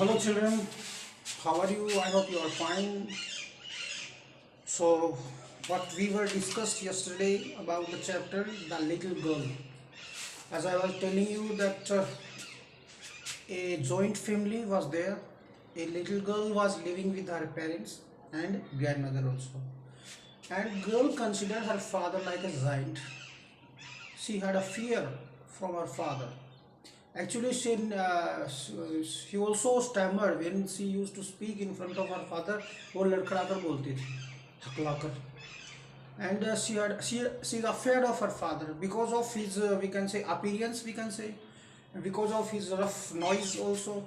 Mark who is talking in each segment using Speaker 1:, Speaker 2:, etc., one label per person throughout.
Speaker 1: Hello children, how are you? I hope you are fine. So, what we were discussed yesterday about the chapter The Little Girl. As I was telling you that a joint family was there. A little girl was living with her parents and grandmother also. And girl considered her father like a giant. She had a fear from her father. Actually, she also stammered when she used to speak in front of her father. वो लड़खड़ाकर बोलती थी, हकलाकर. And she's afraid of her father because of his we can say appearance, we can say, because of his rough noise also.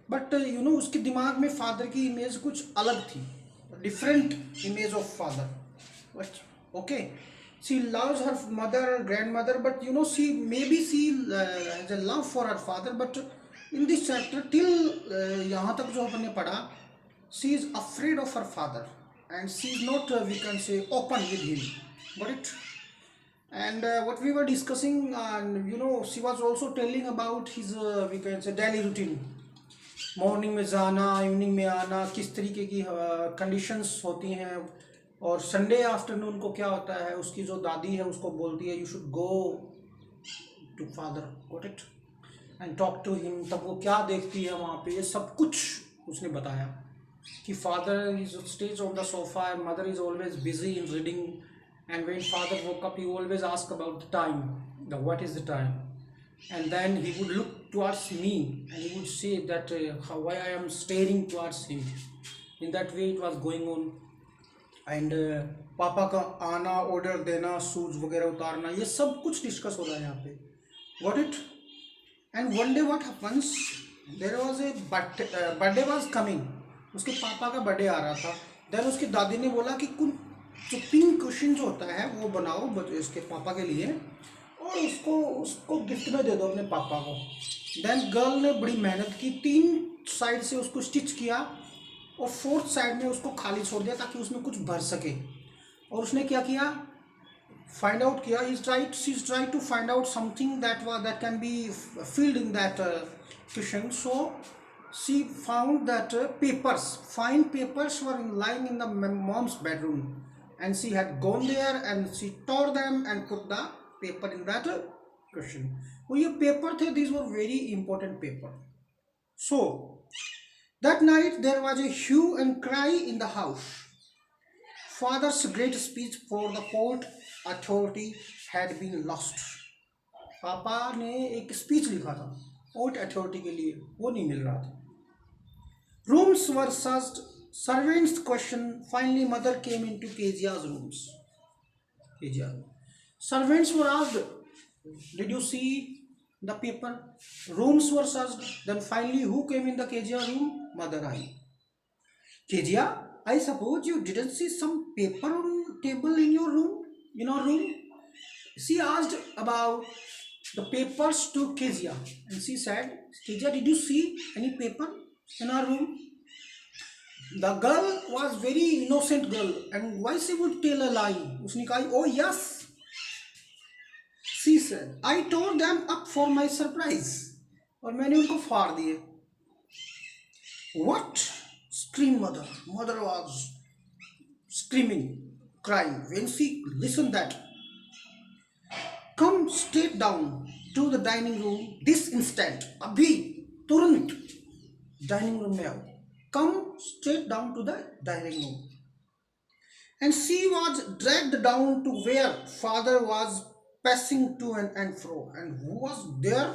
Speaker 1: But उसके दिमाग में father की image कुछ अलग थी, different image of father. But okay, she loves her mother and grandmother, but she has a love for her father. But in this chapter till यहाँ तक जो हमने पढ़ा, she is afraid of her father and she is not we can say open with him. Got it? And what we were discussing, and she was also telling about his we can say daily routine. Morning में जाना, evening में आना, किस तरीके की conditions होती हैं, और संडे आफ्टरनून को क्या होता है, उसकी जो दादी है उसको बोलती है you should go to father, got it, and talk to him. तब वो क्या देखती है वहाँ पे, ये सब कुछ उसने बताया कि father is stage on the sofa and mother is always busy in reading, and when father woke up he always ask about the time, the what is the time, and then he would look towards me and he would say that why I am staring towards him. In that way it was going on. And पापा का आना, order देना, shoes वगैरह उतारना, ये सब कुछ discuss हो रहा है यहाँ पे. Got it? And one day what happens, there was a birthday was coming. उसके पापा का बर्थडे आ रहा था. देन उसकी दादी ने बोला कि कुछ जो पिंक कुशन जो होता है वो बनाओ इसके पापा के लिए और उसको गिफ्ट में दे दो अपने पापा को. देन गर्ल ने बड़ी मेहनत की, 3 साइड से उसको स्टिच किया और 4th साइड में उसको खाली छोड़ दिया ताकि उसमें कुछ भर सके. और उसने क्या किया, फाइंड आउट किया, she is trying to find out something that can be filled in that cushion. So she found that fine papers were lying in the mom's bedroom, and she had gone there and she tore them and put the paper in that cushion. वो ये paper थे, these were very important paper. So that night there was a hue and cry in the house. Father's great speech for the port authority had been lost. पापा ने एक speech लिखा था port authority के लिए, वो नहीं मिल रहा था. Rooms were searched, servants questioned. Finally mother came into Kezia's rooms. Kezia. Servants were asked, did you see the paper? Rooms were searched. Then finally who came in the Kezia room? Mother I. Kezia, I suppose you didn't see some paper on table in your room? In our room? She asked about the papers to Kezia, and she said, Kezia, did you see any paper in our room? The girl was very innocent girl, and why she would tell a lie? उसने कहा, oh yes. She said, I tore them up for my surprise. और मैंने उनको फाड़ दिए. What? Screamed mother. Mother was screaming, crying when she listened that. Come straight down to the dining room this instant. अभी तुरंत dining room में आओ. Come straight down to the dining room. And she was dragged down to where father was passing to and fro. And who was there?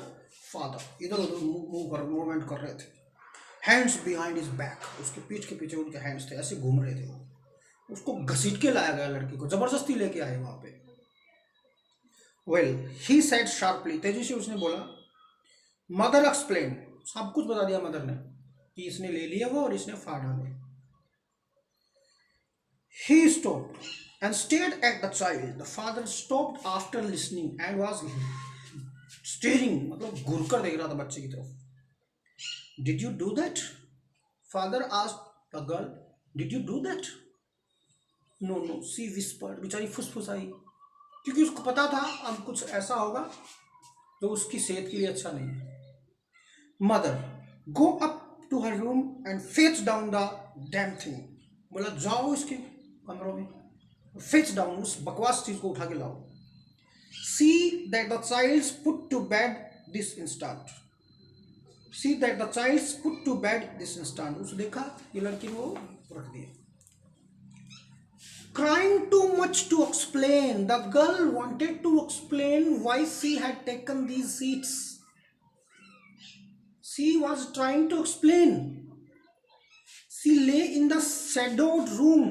Speaker 1: Father. इधर उधर movement कर रहे थे. Hands behind his back. उसके पीठ के पीछे उनके hands थे, ऐसे घूम रहे थे. उसको घसीट के लाया गया लड़की को, जबरदस्ती लेके आए वहां पे. Well, he said sharply. तेजी से उसने बोला. Mother explained. सब कुछ बता दिया मदर ने कि इसने ले लिया वो और इसने फाड़ डाले. He stopped and stared at the child. The father stopped after listening and was staring, मतलब घूर कर देख रहा था बच्चे की तरफ. Did you do that? Father asked the girl. Did you do that? No, no. She whispered. बेचारी फुसफुसाई, क्योंकि उसको पता था अब कुछ ऐसा होगा जो उसकी सेहत के लिए अच्छा नहीं है. Mother, go up to her room and fetch down the damn thing. बोला जाओ इसके कमरों में, fetch down, उस बकवास चीज को उठा के लाओ. See that the child's put to bed this instant. See that the child's put to bed this instant. उस देखा ये लड़की को रख दिया. Crying too much to explain. The girl wanted to explain why she had taken these seats. She was trying to explain. She lay in the shadowed room,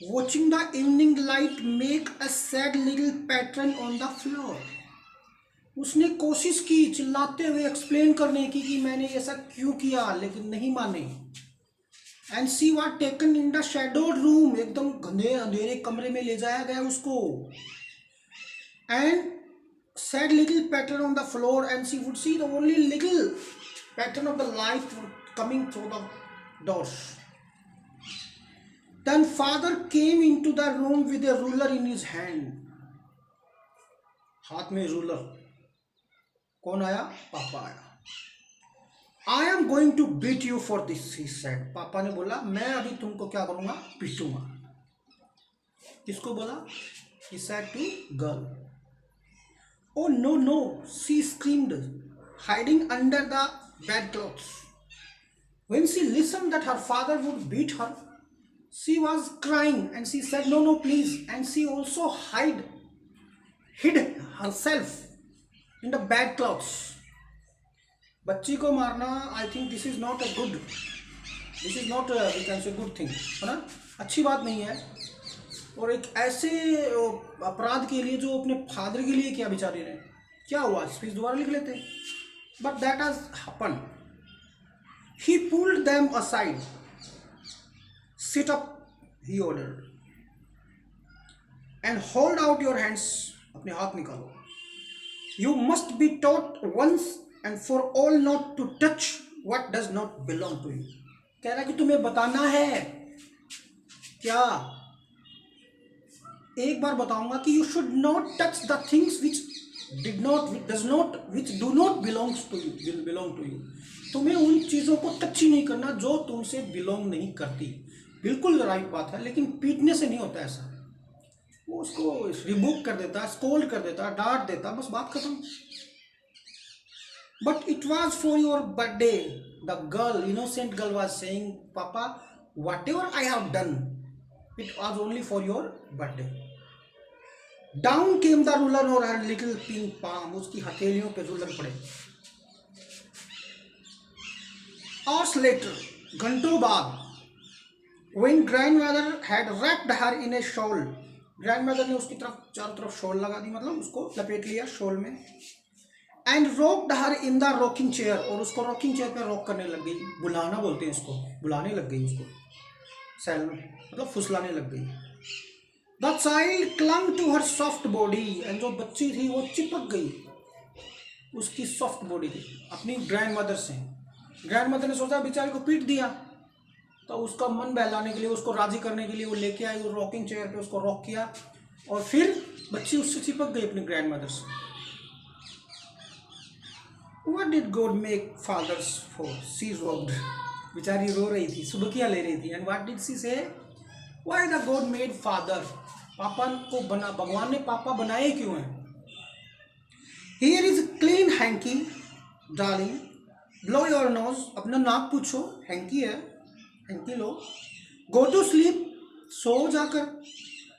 Speaker 1: watching the evening light make a sad little pattern on the floor. उसने कोशिश की चिल्लाते हुए explain करने की कि मैंने ऐसा क्यों किया, लेकिन नहीं माने. And she was taken in the shadowed room. एकदम घने अंधेरे कमरे में ले जाया गया उसको. And sad little pattern on the floor, and she would see the only little pattern of the light coming through the doors. Then father came into the room with a ruler in his hand. हाथ में ruler. कौन आया? पापा आया. I am going to beat you for this, he said. पापा ने बोला मैं अभी तुमको क्या करूँगा? पीटूंगा. किसको बोला? He said to girl. Oh no no, she screamed, hiding under the bedclothes. When she listened that her father would beat her, she was crying and she said no no please, and she also hid herself in the bedclothes. बच्ची को मारना, I think this is not a good, this is not a, we can say good thing, है ना? अच्छी बात नहीं है. और एक ऐसे अपराध के लिए जो अपने फादर के लिए किया बेचारे ने. क्या हुआ? स्पीच दोबारा लिख लेते. But that has happen. He pulled them aside. Sit up, he ordered, and hold out your hands. अपने हाथ निकालो. You must be taught once and for all not to touch what does not belong to you. कह रहा है कि तुम्हें बताना है. क्या? एक बार बताऊंगा कि you should not touch the things which do not belongs to you. तुम्हें उन चीज़ों को टच ही नहीं करना जो तुमसे बिलोंग नहीं करती. बिल्कुल राइट बात है, लेकिन पीटने से नहीं होता ऐसा. वो उसको रिबुक कर देता, स्कोल्ड कर देता, डांट देता, बस बात खत्म. But it was for your birthday. The girl, innocent girl, was saying papa whatever I have done, it was only for your birthday. Down came the ruler on her little pink palm. उसकी हथेलियों पे ruler पड़े. Hours later, घंटों बाद, when grandmother had wrapped her in a shawl, grandmother ने उसकी तरफ चारों तरफ शॉल लगा दी, मतलब उसको लपेट लिया शॉल में. And rocked her in the rocking chair, और उसको रॉकिंग चेयर पे रॉक करने लग गई. बुलाना बोलते हैं इसको, बुलाने लग गई उसको. सैल मतलब फुसलाने लग गई. The child clung to her soft body. And जो बच्ची थी वो चिपक गई उसकी सॉफ्ट बॉडी थी अपनी ग्रैंड मदर से. ग्रैंड मदर ने सोचा बेचारे को पीट दिया, तो उसका मन बहलाने के लिए, उसको राजी करने के लिए वो लेके आई, वो रॉकिंग चेयर पे उसको रॉक किया, और फिर बच्ची उससे चिपक गई अपनी ग्रैंड मदर से. What did God make fathers for? She rocked. बेचारी रो रही थी, सुबकियाँ ले रही थी. And what did she say? Why the God made father? पापा को बना, भगवान ने पापा बनाए क्यों हैं? Here is clean hanky darling, blow your nose. अपना नाक पूछो, हैंकी है, हैंकी लो. गो टू स्लीप, सो जाकर.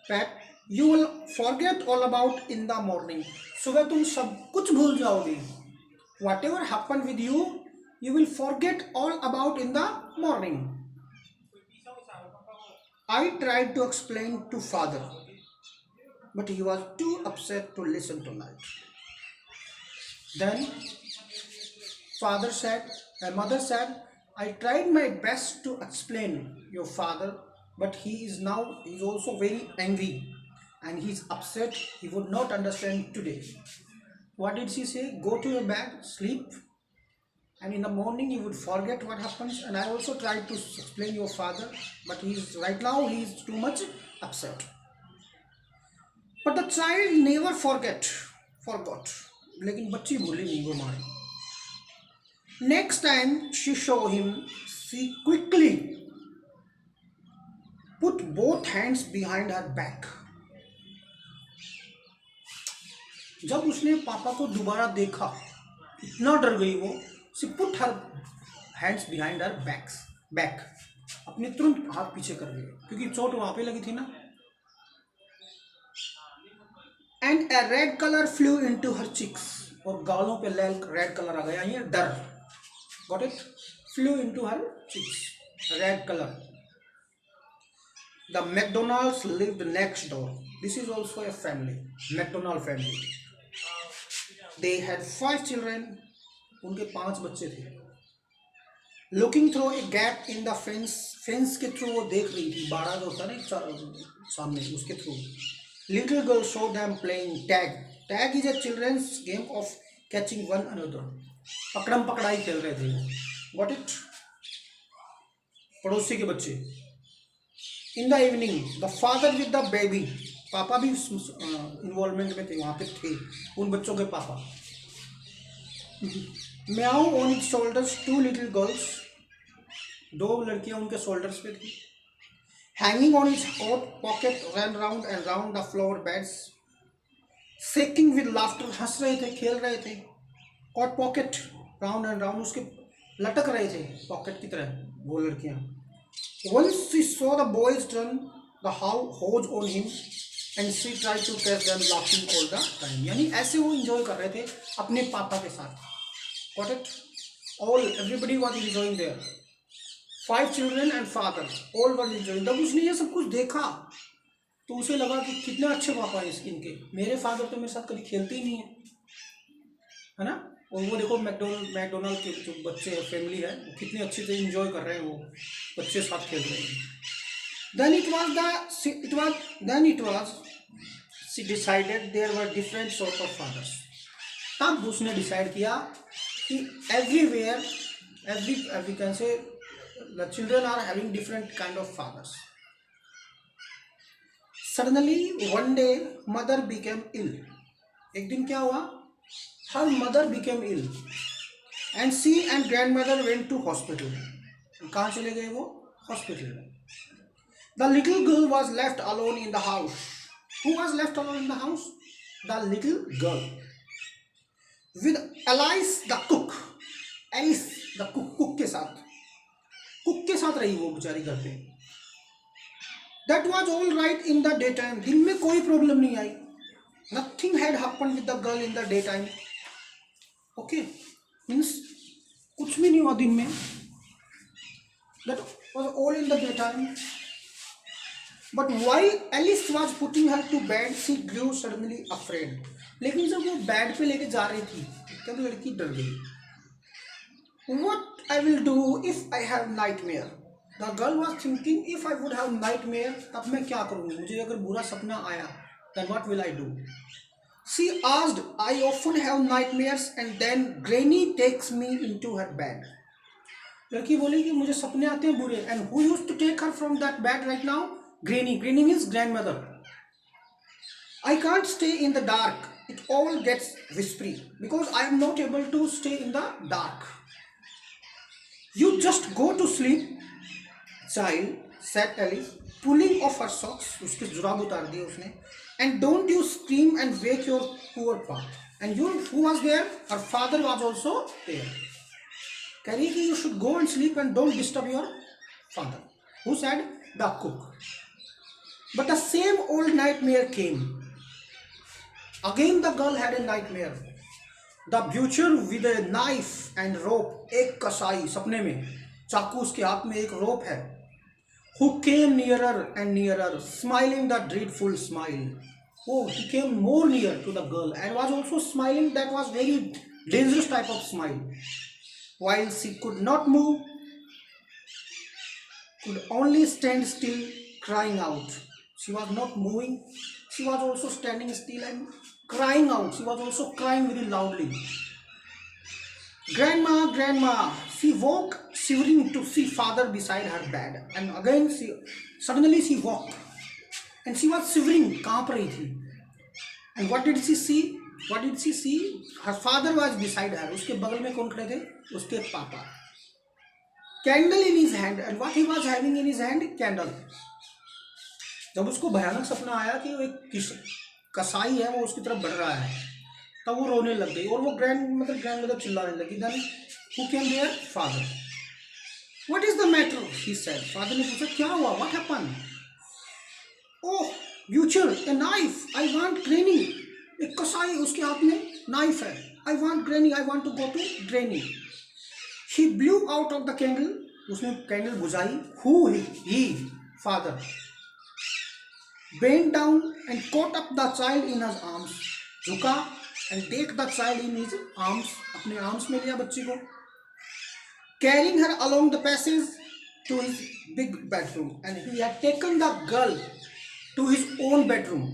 Speaker 1: Pat, you will forget all about in the morning. सुबह तुम सब कुछ भूल जाओगे. What ever happen with you, you will forget all about in the morning. I tried to explain to father, but he was too upset to listen tonight. Then mother said, I tried my best to explain your father, but he is also very angry and he is upset. He would not understand today. What did she say? Go to your bed, sleep, and in the morning you would forget what happens. And I also tried to explain your father, but right now he is too much upset. But the child never forgot. लेकिन बच्ची भूली नहीं वो मारी. Next time she saw him, she quickly put both hands behind her back. जब उसने पापा को दोबारा देखा, इतना डर गई वो, she put her hands behind her back. अपने तुरंत हाथ पीछे कर लिए, क्योंकि चोट वहां पे लगी थी ना. And a red color flew into her cheeks. और गालों पे रेड कलर आ गया, ये डर. Got it? Flew into her cheeks. Red color. The McDonalds lived next door. This is also a family. McDonald family. They had 5 children. उनके 5 बच्चे थे. Looking through a gap in the fence के through वो देख रही थी. बाड़ा जो होता है ना सामने, उसके through. Little girl saw them playing tag. Tag is a children's game of catching one another. पकड़म पकड़ाई खेल रहे थे. Got it? पड़ोसी के बच्चे. In the evening, the father with the baby. पापा भी इन्वॉल्वमेंट में थे, वहाँ पे थे उन बच्चों के पापा. Meow on its shoulders, 2 little girls. 2 लड़कियां उनके shoulders पे थी. Hanging on its coat pocket ran round and round the flower beds. Shaking with laughter, हंस रहे थे, खेल रहे थे. Coat pocket round and round, उसके लटक रहे थे पॉकेट की तरह वो लड़कियां. Once she saw the boys turn the hose on him and she tried to catch them laughing all the time. यानी ऐसे वो enjoy कर रहे थे अपने पापा के साथ. Got it? Everybody was enjoying there. 5 children and father, all were enjoying. जब उसने ये सब कुछ देखा तो उसे लगा कि कितने अच्छे पापा हैं इनके. मेरे फादर तो मेरे साथ कभी खेलते ही नहीं है ना. और वो देखो मैकडोनल्ड के जो बच्चे हैं, फैमिली है, वो कितने अच्छे से इंजॉय कर रहे हैं, वो बच्चे साथ खेल रहे हैं. Then she decided there were different sort of fathers. तब उसने डिसाइड किया कि everywhere, we can say the children are having different kind of fathers. Suddenly one day mother became ill. एक दिन क्या हुआ? Her mother became ill and she and grandmother went to hospital. कहाँ चले गए वो? Hospital. The little girl was left alone in the house. Who was left alone in the house? The little girl with Alice the cook. Alice the cook के साथ रही वो बेचारी घर पे. That was all right in the daytime. दिन में कोई प्रॉब्लम नहीं आई. Nothing had happened with the girl in the daytime. Okay, means कुछ भी नहीं हुआ दिन में. That was all in the daytime. But while Alice was putting her to bed, she grew suddenly afraid. लेकिन जब वो बेड पे लेके जा रही थी तब लड़की डर गई. What I will do if I have nightmare? The girl was thinking, if I would have nightmare, तब मैं क्या करूँगी? मुझे अगर बुरा सपना आया, then what will I do? She asked, I often have nightmares and then Granny takes me into her bed. लड़की बोली कि मुझे सपने आते हैं बुरे. And who used to take her from that bed right now? Granny. Granny means grandmother. I can't stay in the dark. It all gets whispery because I am not able to stay in the dark. You just go to sleep, child, said Alice, pulling off her socks. उसके जुराब उतार दिए उसने. And don't you scream and wake your poor pa. And who was there? Her father was also there. कह रही कि you should go and sleep and don't disturb your father. Who said? The cook. But the same old nightmare came. Again the girl had a nightmare. The butcher with a knife and rope. एक कसाई सपने में चाकू उसके हाथ में एक रोप है. Who came nearer and nearer, smiling the dreadful smile. Oh, he came more near to the girl and was also smiling. That was very dangerous type of smile. While she could not move, could only stand still, crying out. She was not moving. She was also standing still and crying out. She was also crying very loudly. Grandma, grandma. She woke, shivering to see father beside her bed. And again suddenly she woke. And she was shivering, कांप रही थी. And what did she see? What did she see? Her father was beside her. उसके बगल में कौन खड़े थे? उसके पापा. Candle in his hand, and what he was having in his hand? Candle. जब उसको भयानक सपना आया कि वो एक कसाई है, वो उसकी तरफ बढ़ रहा है, तब वो रोने लग गई और वो ग्रैंडमदर चिल्लाने लगी. Then who came there? Father. What is the matter? He said. Father ने पूछा क्या हुआ? What happened? Oh, butcher, a knife. I want granny. एक कसाई, उसके हाथ में नाइफ है. I want granny. I want to go to granny. He blew out of the candle. उसने कैंडल बुझाई. Who? He. Father. Bent down and caught up the child in his arms. झुका and take the child in his arms. अपने arms में लिया बच्ची को. Carrying her along the passage to his big bedroom, and he had taken the girl to his own bedroom.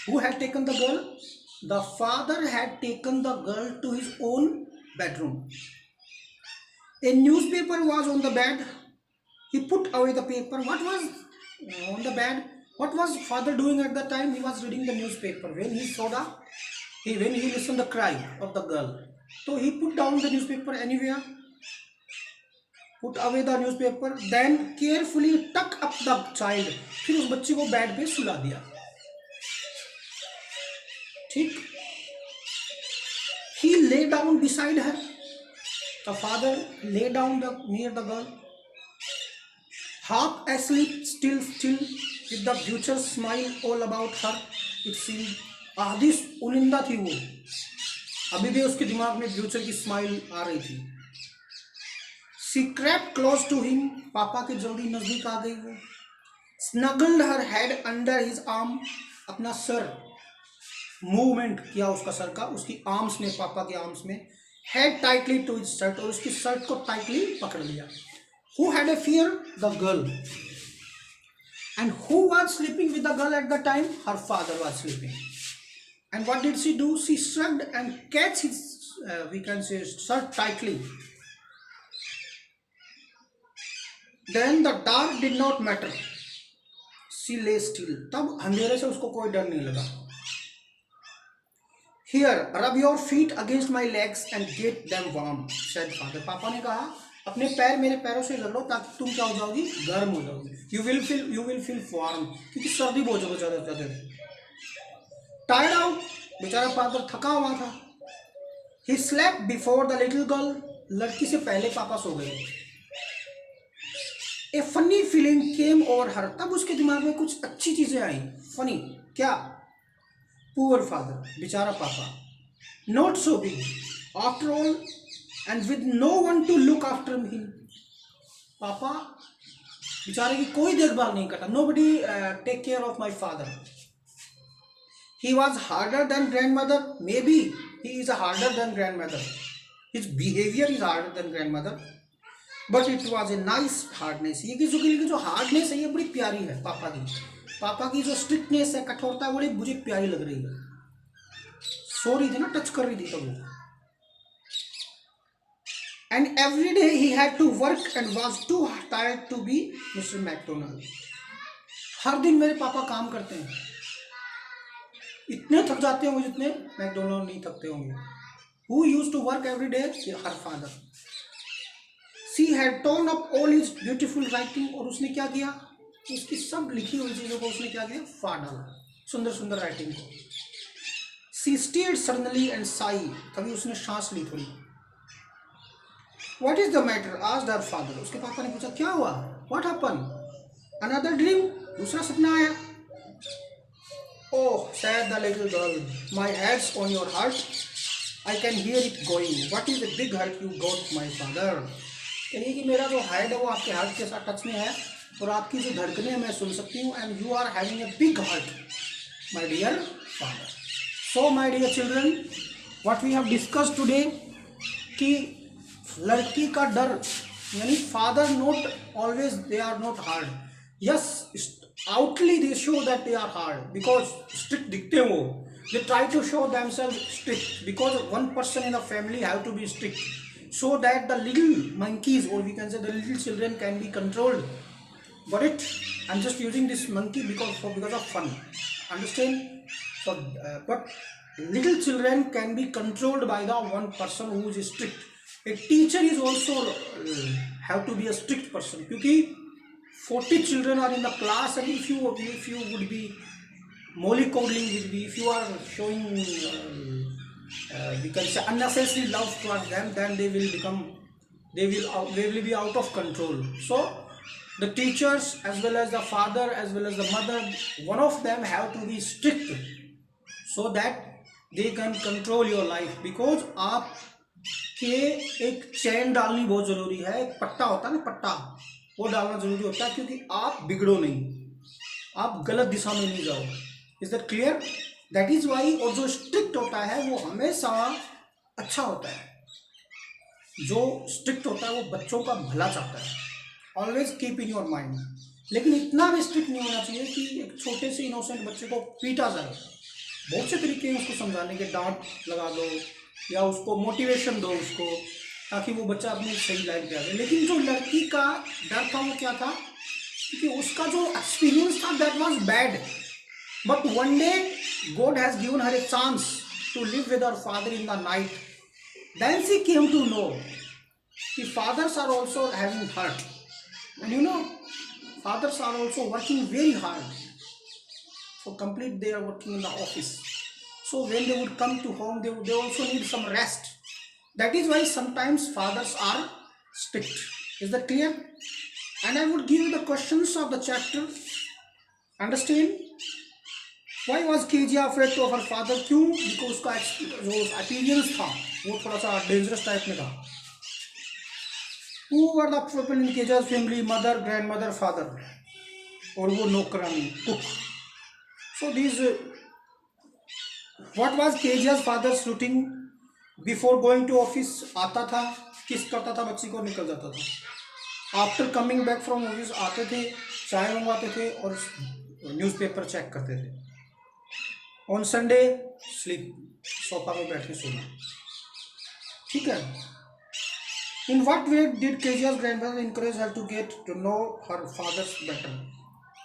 Speaker 1: Who had taken the girl? The father had taken the girl to his own bedroom. A newspaper was on the bed. He put away the paper. What was on the bed? What was father doing at that time? He was reading the newspaper. When he listened the cry of the girl, so he put down the newspaper anywhere. Put away the newspaper. Then carefully tuck up the child. फिर उस बच्ची को bed पे सुला दिया. ठीक. He lay down beside her. The father lay down near the girl. Half asleep, still with the future smile all about her. It seemed आधी उनिंदा थी वो. अभी भी उसके दिमाग में फ्यूचर की स्माइल आ रही थी. She crept close to him. पापा के जल्दी नजदीक आ गई वो. Snuggled her head under his arm. अपना सर मूवमेंट किया उसका सर का, उसकी आर्म्स में, पापा के आर्म्स में. Head tightly to his shirt, और उसकी शर्ट को टाइटली पकड़ लिया. Who had a fear? The girl. And who was sleeping with the girl at the time? Her father was sleeping. And what did she do? She shrugged and catch his, we can say, shirt tightly. Then the dark did not matter. She lay still. तब अंधेरे से उसको कोई डर नहीं लगा. Here, rub your feet against my legs and get them warm, said father. पापा ने कहा अपने पैर मेरे पैरों से रगड़ो ताकि तुम क्या हो जाओगी? गर्म हो जाओगी. You will feel warm, क्योंकि सर्दी बहुत ज़्यादा. Tired out, बेचारा फादर थका हुआ था. He slept before the little girl. लड़की से पहले पापा सो गए. A funny feeling came over her. तब उसके दिमाग में कुछ अच्छी चीजें आई. Funny क्या? Poor father, बेचारा पापा. Not so big, after all, and with no one to look after him. पापा बेचारे की कोई देखभाल नहीं करता. Nobody take care of my father. He was harder than grandmother. Maybe he is harder than grandmother. His behavior is harder than grandmother. But it was a nice hardness. ये की जो hardness है ये बड़ी प्यारी है पापा की. पापा की जो स्ट्रिक्टनेस है, कठोरता है, बड़ी मुझे प्यारी लग रही है. सो रही थी ना, टच कर रही थी तब वो. And every day he had to work and was too tired to be Mr. McDonald. हर दिन मेरे पापा काम करते हैं. इतने थक जाते होंगे जितने मैकडोनाल्ड नहीं थकते होंगे. Who used to work every day? Her father. She had torn up all his beautiful writing. और उसने क्या किया? उसकी सब लिखी हुई चीजों को उसने क्या किया? फाड़ डाला. सुंदर सुंदर राइटिंग को. She stirred suddenly and sighed. तभी उसने सांस ली थोड़ी. What is the matter? asked her father. उसके पापा ने पूछा क्या हुआ? What happened? Another dream? दूसरा सपना आया. Oh, said the little girl, my head's on your heart. I can hear it going. What is the big hurt you got, my father? कहिए कि मेरा जो हेड है वो आपके हार्ट के साथ टच में है और आपकी जो धड़कनें मैं सुन सकती हूँ. And you are having a big heart, my dear father. So, my dear children, what we have discussed today कि लड़की का डर यानी father not always they are not hard. Yes, outly they show that they are hard because strict दिखते हैं वो. They try to show themselves strict because one person in the family have to be strict so that the little monkeys, or we can say the little children, can be controlled. Got it? I'm just using this monkey because of fun. Understand? So, but little children can be controlled by the one person who is strict. A teacher is also have to be a strict person, क्योंकि 40 children are in the class, and if you would be mollycoddling with me, if you are showing we can say unnecessary love towards them, then they will be out of control. So the teachers as well as the father as well as the mother, one of them have to be strict so that they can control your life. Because आप के एक चैन डालनी बहुत जरूरी है, एक पट्टा होता है ना, पट्टा वो डालना जरूरी होता है, क्योंकि आप बिगड़ो नहीं, आप गलत दिशा में नहीं जाओ. Is that clear? That is why. और जो स्ट्रिक्ट होता है वो हमेशा अच्छा होता है. जो स्ट्रिक्ट होता है वो बच्चों का भला चाहता है. Always keep in your mind. लेकिन इतना भी स्ट्रिक्ट नहीं होना चाहिए कि एक छोटे से इनोसेंट बच्चे को पीटा जाए. बहुत से तरीके हैं उसको समझाने के, डांट लगा दो या उसको मोटिवेशन दो उसको, ताकि वो बच्चा अपनी सही लाइफ पे आ जाए. लेकिन जो लड़की का डर था वो क्या था, क्योंकि उसका जो एक्सपीरियंस था that was bad. But one day God has given her a chance to live with her father in the night. Then she came to know कि fathers are also having hurt, and you know fathers are also working very hard for complete. They are working in the office, so when they would come to home, they also need some rest. That is why sometimes fathers are strict. Is that clear? And I would give you the questions of the chapter. Understand? Why was KG afraid of her father? क्यों? Because उसका जो appearance था वो थोड़ा सा dangerous type में था. Who were the people in KG's family? Mother, grandmother, father, और वो नौकरानी, cook. So these, what was KG's father's routine before going to office? आता था, किस करता था, बच्ची को निकल जाता था. After coming back from office आते थे, चाय मंगवाते थे और न्यूज़पेपर चेक करते थे. On Sunday sleep, सोफा में बैठ के सोना. ठीक है. In what way did KG's grandmother encourage her to get to know her father's better?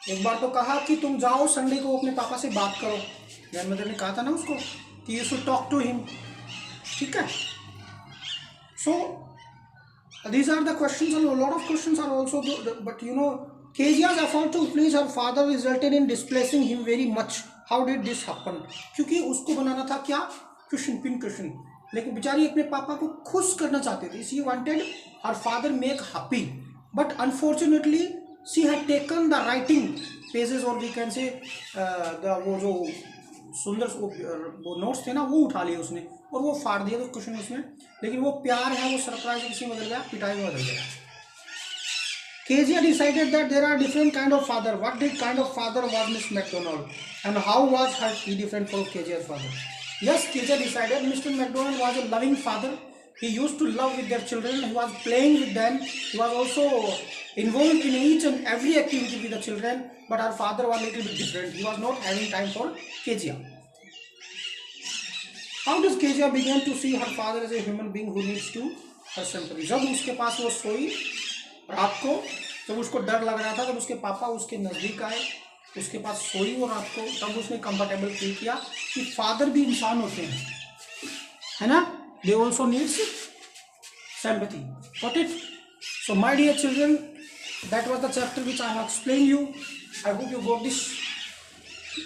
Speaker 1: एक बार तो कहा कि तुम जाओ संडे को अपने पापा से बात करो. ग्रैंडमदर ने कहा था ना उसको कि you should talk to him. ठीक है. So these are the questions, and a lot of questions are also, but you know, KG's effort to please her father resulted in displacing him very much. How did this happen? क्योंकि उसको बनाना था क्या, question pin question, लेकिन बेचारी अपने पापा को खुश करना चाहती थी. She wanted her father make happy, but unfortunately she had taken the writing pages, और वी कैन से वो जो सुंदर वो नोट्स थे ना वो उठा लिए उसने और वो फाड़ दिया तो क्वेश्चन उसमें. लेकिन वो प्यार है वो सरप्राइज किसी में बदल गया, पिटाई में बदल गया. KG decided that there are different kind of father. What did kind of father was Miss McDonald, and how was her he different from KG's father? Yes, teacher decided Mr. McDonald was a loving father. He used to love with their children. He was playing with them. He was also involved in each and every activity with the children. But her father was a little bit different. He was not having time for Kezia. How does Kezia begin to see her father as a human being who needs to her sympathy? जब उसके पास वो सोई रात को, जब उसको डर लग रहा था, तब उसके पापा उसके नज़दीक आए, उसके पास सोई वो रात को, तब उसने कंफर्टेबल फील किया कि फादर भी इंसान होते हैं, है ना. They also needs sympathy. Got it? So my dear children, that was the chapter which I have explain you. I hope you got this.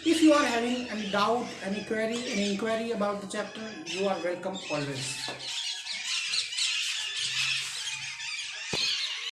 Speaker 1: If you are having any doubt, any query, any inquiry about the chapter, you are welcome always.